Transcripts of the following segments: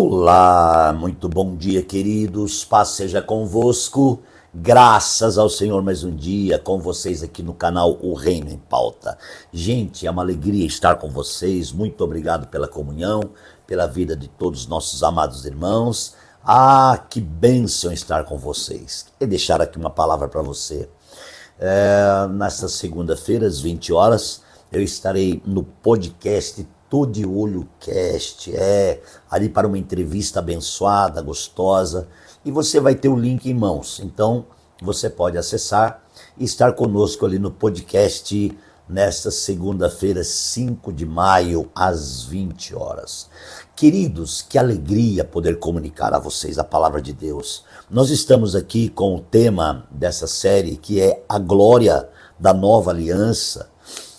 Olá, muito bom dia, queridos. Paz seja convosco. Graças ao Senhor, mais um dia com vocês aqui no canal O Reino em Pauta. Gente, é uma alegria estar com vocês. Muito obrigado pela comunhão, pela vida de todos os nossos amados irmãos. Ah, que bênção estar com vocês. E deixar aqui uma palavra para você. Nesta segunda-feira, às 20 horas, eu estarei no podcast Tô de Olho Cast, ali para uma entrevista abençoada, gostosa, e você vai ter o link em mãos, então você pode acessar e estar conosco ali no podcast nesta segunda-feira, 5 de maio, às 20 horas. Queridos, que alegria poder comunicar a vocês a palavra de Deus. Nós estamos aqui com o tema dessa série, que é a glória da nova aliança.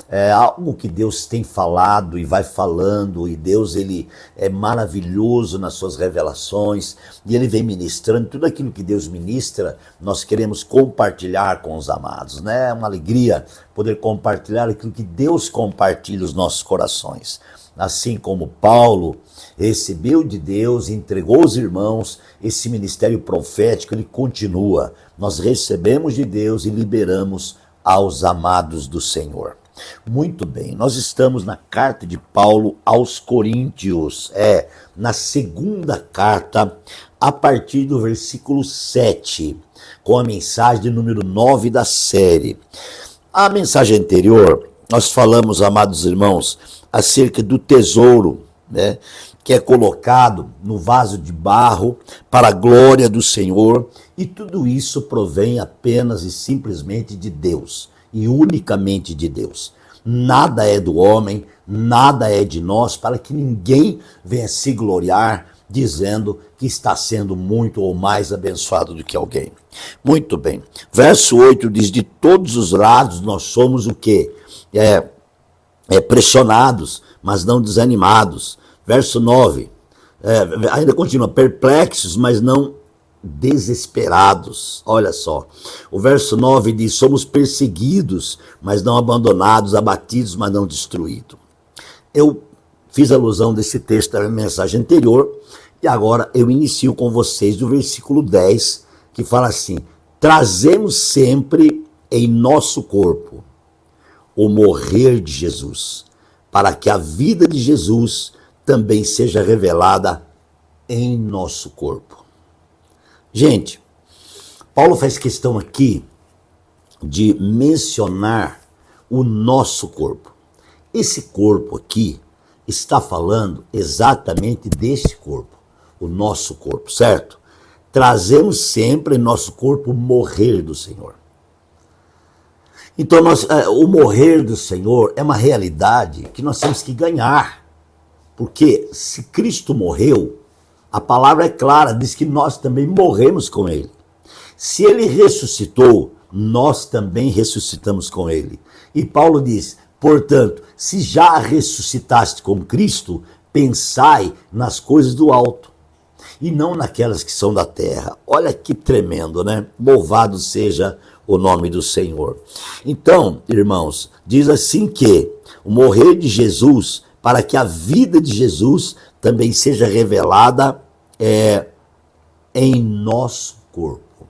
É algo que Deus tem falado e vai falando, e Deus ele é maravilhoso nas suas revelações, e ele vem ministrando. Tudo aquilo que Deus ministra, nós queremos compartilhar com os amados, né? É uma alegria poder compartilhar aquilo que Deus compartilha os nossos corações. Assim como Paulo recebeu de Deus, entregou aos irmãos, esse ministério profético, ele continua. Nós recebemos de Deus e liberamos aos amados do Senhor. Muito bem, nós estamos na carta de Paulo aos Coríntios, na segunda carta, a partir do versículo 7, com a mensagem de número 9 da série. A mensagem anterior, nós falamos, amados irmãos, acerca do tesouro, né, que é colocado no vaso de barro para a glória do Senhor, e tudo isso provém apenas e simplesmente de Deus. E unicamente de Deus. Nada é do homem, nada é de nós, para que ninguém venha se gloriar dizendo que está sendo muito ou mais abençoado do que alguém. Muito bem. Verso 8 diz: de todos os lados nós somos o quê? Pressionados, mas não desanimados. Verso 9, ainda continua, perplexos, mas não desesperados. Olha só, o verso 9 diz: somos perseguidos, mas não abandonados, abatidos, mas não destruídos. Eu fiz alusão desse texto da mensagem anterior, e agora eu inicio com vocês do versículo 10, que fala assim: trazemos sempre em nosso corpo o morrer de Jesus, para que a vida de Jesus também seja revelada em nosso corpo. Gente, Paulo faz questão aqui de mencionar o nosso corpo. Esse corpo aqui está falando exatamente deste corpo, o nosso corpo, certo? Trazemos sempre em nosso corpo o morrer do Senhor. Então, o morrer do Senhor é uma realidade que nós temos que ganhar, porque se Cristo morreu, a palavra é clara, diz que nós também morremos com ele. Se ele ressuscitou, nós também ressuscitamos com ele. E Paulo diz: portanto, se já ressuscitaste com Cristo, pensai nas coisas do alto, e não naquelas que são da terra. Olha que tremendo, né? Louvado seja o nome do Senhor. Então, irmãos, diz assim que o morrer de Jesus, para que a vida de Jesus também seja revelada em nosso corpo.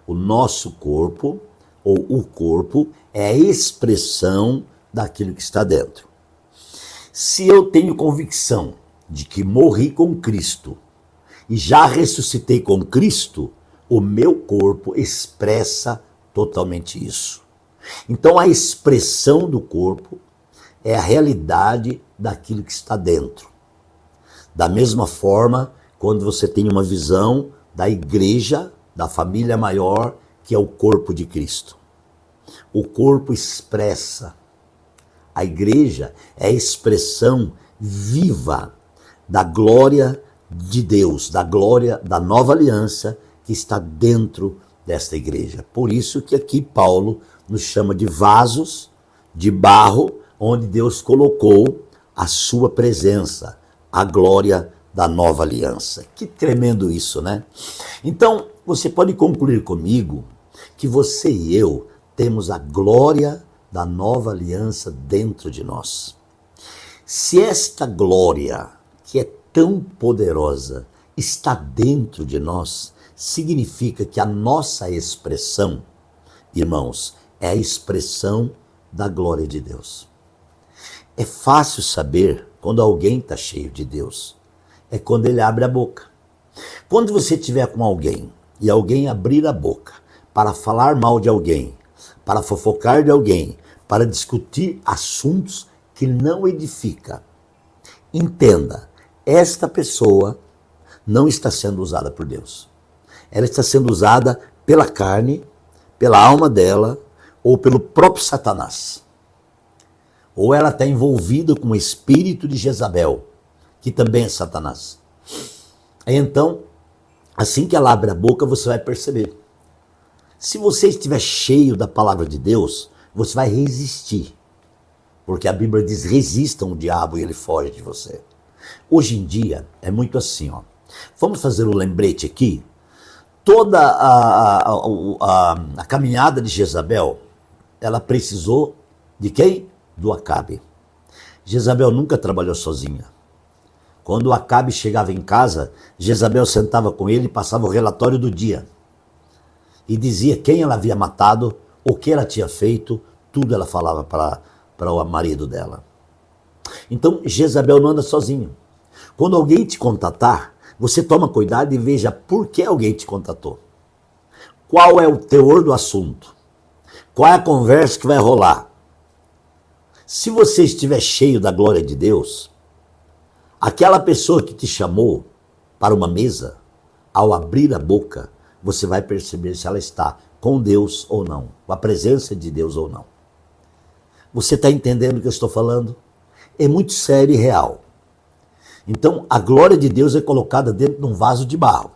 O nosso corpo, ou o corpo, é a expressão daquilo que está dentro. Se eu tenho convicção de que morri com Cristo e já ressuscitei com Cristo, o meu corpo expressa totalmente isso. Então a expressão do corpo é a realidade daquilo que está dentro. Da mesma forma, quando você tem uma visão da igreja, da família maior, que é o corpo de Cristo. O corpo expressa. A igreja é a expressão viva da glória de Deus, da glória da nova aliança que está dentro desta igreja. Por isso que aqui Paulo nos chama de vasos de barro, onde Deus colocou a sua presença, a glória da nova aliança. Que tremendo isso, né? Então, você pode concluir comigo que você e eu temos a glória da nova aliança dentro de nós. Se esta glória, que é tão poderosa está dentro de nós, significa que a nossa expressão, irmãos, é a expressão da glória de Deus. É fácil saber quando alguém está cheio de Deus. É quando ele abre a boca. Quando você estiver com alguém e alguém abrir a boca para falar mal de alguém, para fofocar de alguém, para discutir assuntos que não edifica, entenda, esta pessoa não está sendo usada por Deus. Ela está sendo usada pela carne, pela alma dela ou pelo próprio Satanás. Ou ela está envolvida com o espírito de Jezabel, que também é Satanás. Então, assim que ela abre a boca, você vai perceber. Se você estiver cheio da palavra de Deus, você vai resistir. Porque a Bíblia diz, resistam o diabo e ele foge de você. Hoje em dia, é muito assim, ó. Vamos fazer um lembrete aqui. Toda a caminhada de Jezabel, ela precisou de quem? Do Acabe. Jezabel nunca trabalhou sozinha. Quando o Acabe chegava em casa, Jezabel sentava com ele e passava o relatório do dia. E dizia quem ela havia matado, o que ela tinha feito, tudo ela falava para o marido dela. Então, Jezabel não anda sozinho. Quando alguém te contatar, você toma cuidado e veja por que alguém te contatou. Qual é o teor do assunto? Qual é a conversa que vai rolar? Se você estiver cheio da glória de Deus, aquela pessoa que te chamou para uma mesa, ao abrir a boca, você vai perceber se ela está com Deus ou não, com a presença de Deus ou não. Você está entendendo o que eu estou falando? É muito sério e real. Então, a glória de Deus é colocada dentro de um vaso de barro.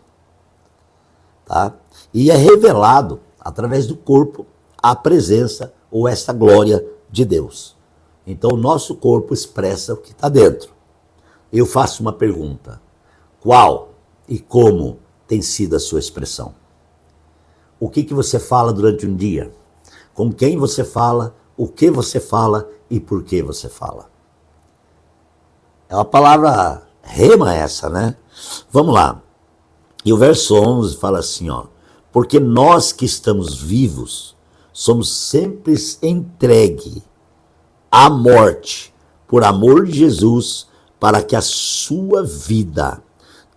Tá? E é revelado, através do corpo, a presença ou essa glória de Deus. Então, o nosso corpo expressa o que está dentro. Eu faço uma pergunta. Qual e como tem sido a sua expressão? O que você fala durante um dia? Com quem você fala? O que você fala e por que você fala? É uma palavra rema essa, né? Vamos lá. E o verso 11 fala assim, ó. Porque nós que estamos vivos, somos sempre entregue à morte, por amor de Jesus, para que a sua vida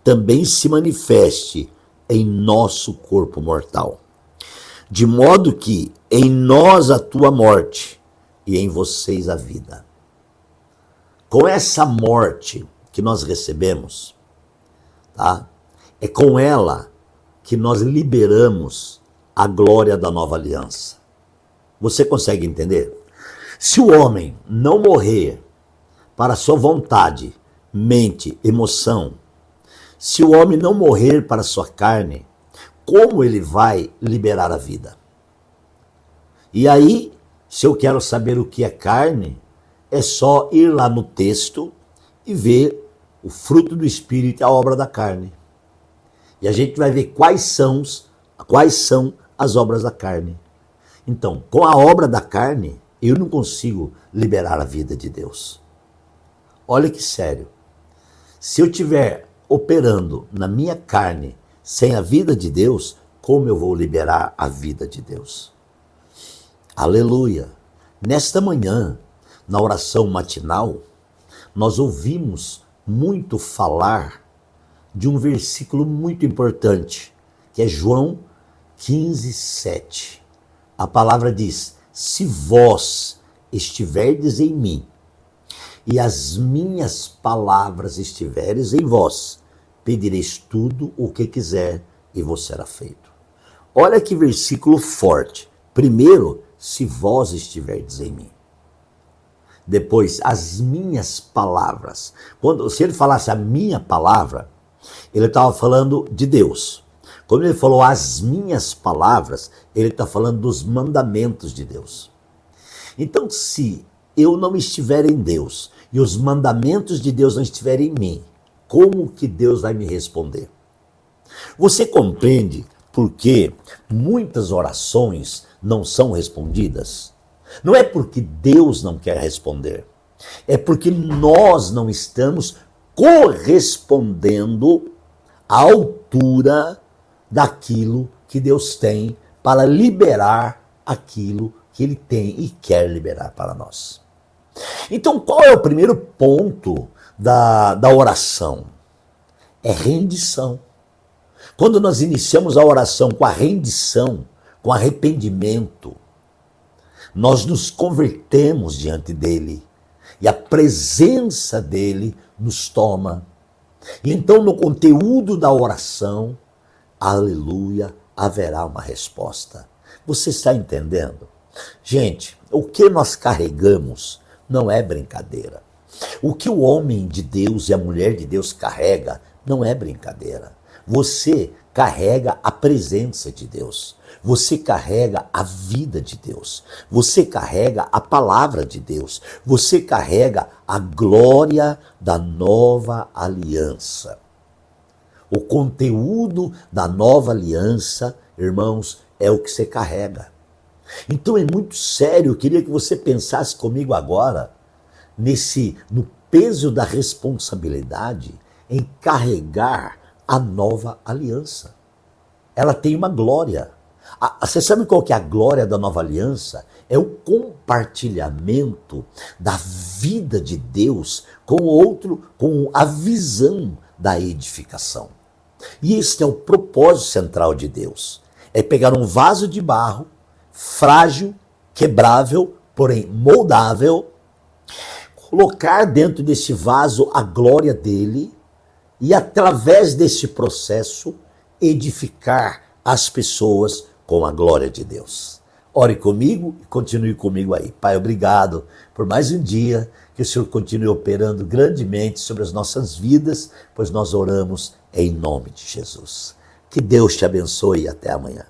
também se manifeste em nosso corpo mortal. De modo que em nós atua a morte e em vocês a vida. Com essa morte que nós recebemos, tá? É com ela que nós liberamos a glória da nova aliança. Você consegue entender? Se o homem não morrer para sua vontade, mente, emoção, se o homem não morrer para sua carne, como ele vai liberar a vida? E aí, se eu quero saber o que é carne, é só ir lá no texto e ver o fruto do Espírito e a obra da carne. E a gente vai ver quais são as obras da carne. Então, com a obra da carne, eu não consigo liberar a vida de Deus. Olha que sério. Se eu estiver operando na minha carne sem a vida de Deus, como eu vou liberar a vida de Deus? Aleluia! Nesta manhã, na oração matinal, nós ouvimos muito falar de um versículo muito importante, que é João 15, 7. A palavra diz, se vós estiverdes em mim, e as minhas palavras estiveres em vós, pedireis tudo o que quiser e vos será feito. Olha que versículo forte. Primeiro, se vós estiverdes em mim. Depois, as minhas palavras. Se ele falasse a minha palavra, ele estava falando de Deus. Quando ele falou as minhas palavras, ele está falando dos mandamentos de Deus. Então, se eu não estiver em Deus e os mandamentos de Deus não estiverem em mim, como que Deus vai me responder? Você compreende por que muitas orações não são respondidas? Não é porque Deus não quer responder, é porque nós não estamos correspondendo à altura daquilo que Deus tem para liberar aquilo que Ele tem e quer liberar para nós. Então, qual é o primeiro ponto da oração? É rendição. Quando nós iniciamos a oração com a rendição, com arrependimento, nós nos convertemos diante dele e a presença dele nos toma. E então, no conteúdo da oração, aleluia, haverá uma resposta. Você está entendendo? Gente, o que nós carregamos não é brincadeira. O que o homem de Deus e a mulher de Deus carrega não é brincadeira. Você carrega a presença de Deus. Você carrega a vida de Deus. Você carrega a palavra de Deus. Você carrega a glória da nova aliança. O conteúdo da nova aliança, irmãos, é o que você carrega. Então é muito sério, eu queria que você pensasse comigo agora no peso da responsabilidade em carregar a nova aliança. Ela tem uma glória. Você sabe qual que é a glória da nova aliança? É o compartilhamento da vida de Deus com a visão da edificação. E este é o propósito central de Deus. É pegar um vaso de barro, frágil, quebrável, porém moldável, colocar dentro desse vaso a glória dele e, através desse processo, edificar as pessoas com a glória de Deus. Ore comigo e continue comigo aí. Pai, obrigado por mais um dia, que o Senhor continue operando grandemente sobre as nossas vidas, pois nós oramos em nome de Jesus. Que Deus te abençoe e até amanhã.